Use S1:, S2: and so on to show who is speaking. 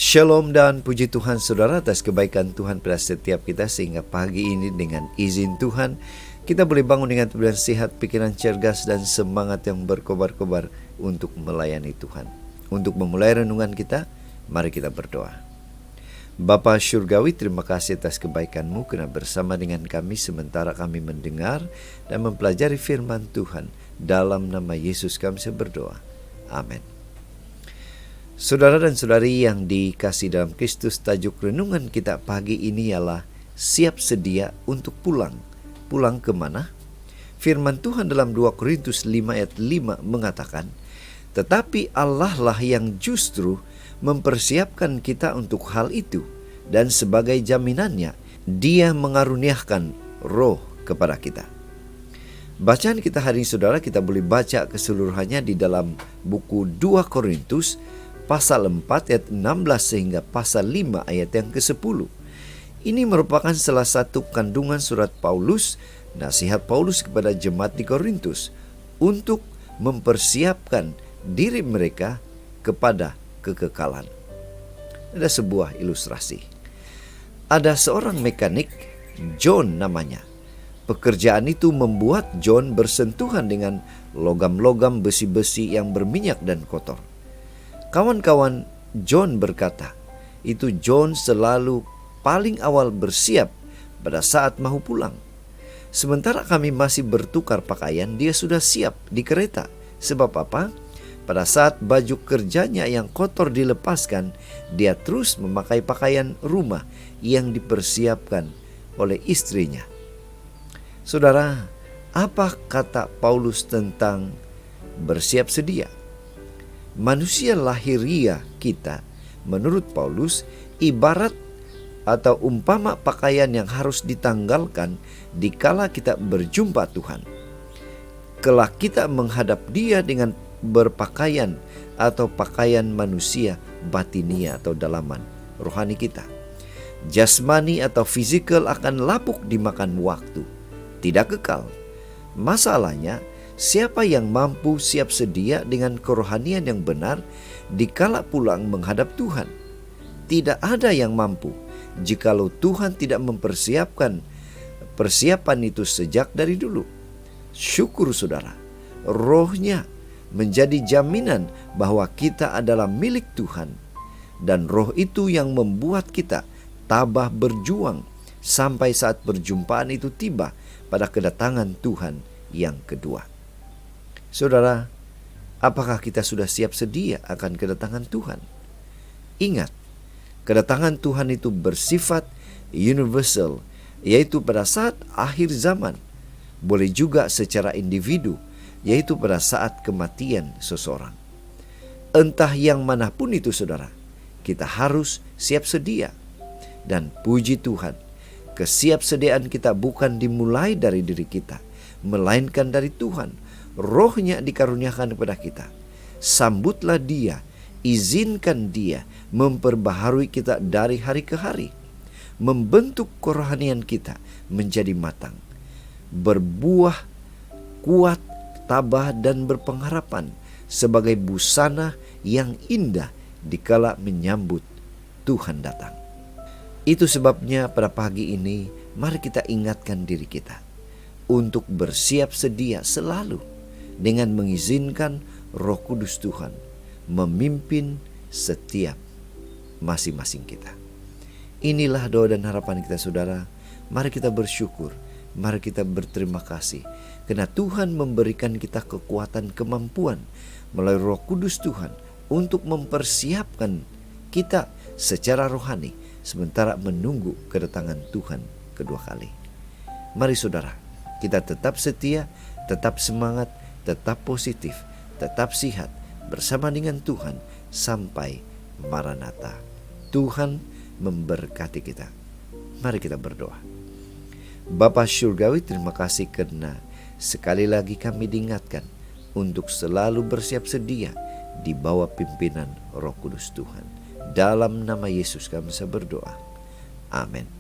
S1: Shalom dan puji Tuhan saudara atas kebaikan Tuhan pada setiap kita, sehingga pagi ini dengan izin Tuhan kita boleh bangun dengan tubuh sehat, pikiran cergas dan semangat yang berkobar-kobar untuk melayani Tuhan. Untuk memulai renungan kita, mari kita berdoa. Bapa Syurgawi, terima kasih atas kebaikan-Mu karena bersama dengan kami sementara kami mendengar dan mempelajari firman Tuhan. Dalam nama Yesus kami berdoa. Amin. Saudara dan saudari yang dikasihi dalam Kristus, tajuk renungan kita pagi ini ialah siap sedia untuk pulang. Pulang kemana? Firman Tuhan dalam 2 Korintus 5 ayat 5 mengatakan, tetapi Allah lah yang justru mempersiapkan kita untuk hal itu, dan sebagai jaminannya, Dia mengaruniakan roh kepada kita. Bacaan kita hari ini saudara, kita boleh baca keseluruhannya di dalam buku 2 Korintus pasal 4 ayat 16 sehingga pasal 5 ayat yang ke-10. Ini merupakan salah satu kandungan surat Paulus, nasihat Paulus kepada jemaat di Korintus untuk mempersiapkan diri mereka kepada kekekalan. Ada sebuah ilustrasi. Ada seorang mekanik, John namanya. Pekerjaan itu membuat John bersentuhan dengan logam-logam besi-besi yang berminyak dan kotor. Kawan-kawan John berkata, itu John selalu paling awal bersiap pada saat mau pulang. Sementara kami masih bertukar pakaian, dia sudah siap di kereta. Sebab apa? Pada saat baju kerjanya yang kotor dilepaskan, dia terus memakai pakaian rumah yang dipersiapkan oleh istrinya. Saudara, apa kata Paulus tentang bersiap sedia? Manusia lahiria kita, menurut Paulus, ibarat atau umpama pakaian yang harus ditanggalkan dikala kita berjumpa Tuhan. Kelak kita menghadap Dia dengan berpakaian atau pakaian manusia batinia atau dalaman rohani kita. Jasmani atau fisikal akan lapuk dimakan waktu, tidak kekal. Masalahnya, siapa yang mampu siap sedia dengan kerohanian yang benar dikala pulang menghadap Tuhan? Tidak ada yang mampu jikalau Tuhan tidak mempersiapkan persiapan itu sejak dari dulu. Syukur saudara, rohnya menjadi jaminan bahwa kita adalah milik Tuhan, dan roh itu yang membuat kita tabah berjuang sampai saat perjumpaan itu tiba pada kedatangan Tuhan yang kedua. Saudara, apakah kita sudah siap sedia akan kedatangan Tuhan? Ingat, kedatangan Tuhan itu bersifat universal, yaitu pada saat akhir zaman. Boleh juga secara individu, yaitu pada saat kematian seseorang. Entah yang manapun itu saudara, kita harus siap sedia. Dan puji Tuhan, kesiapsediaan kita bukan dimulai dari diri kita, melainkan dari Tuhan. Rohnya dikaruniakan kepada kita. Sambutlah Dia, izinkan Dia memperbaharui kita dari hari ke hari, membentuk kerohanian kita menjadi matang, berbuah kuat, tabah dan berpengharapan sebagai busana yang indah dikala menyambut Tuhan datang. Itu sebabnya pada pagi ini mari kita ingatkan diri kita untuk bersiap sedia selalu dengan mengizinkan Roh Kudus Tuhan memimpin setiap masing-masing kita. Inilah doa dan harapan kita saudara. Mari kita bersyukur, mari kita berterima kasih karena Tuhan memberikan kita kekuatan, kemampuan melalui Roh Kudus Tuhan untuk mempersiapkan kita secara rohani sementara menunggu kedatangan Tuhan kedua kali. Mari saudara, kita tetap setia, tetap semangat, tetap positif, tetap sihat bersama dengan Tuhan sampai Maranatha. Tuhan memberkati kita. Mari kita berdoa. Bapa Syurgawi, terima kasih karena sekali lagi kami diingatkan untuk selalu bersiap sedia di bawah pimpinan Roh Kudus Tuhan. Dalam nama Yesus kami berdoa. Amin.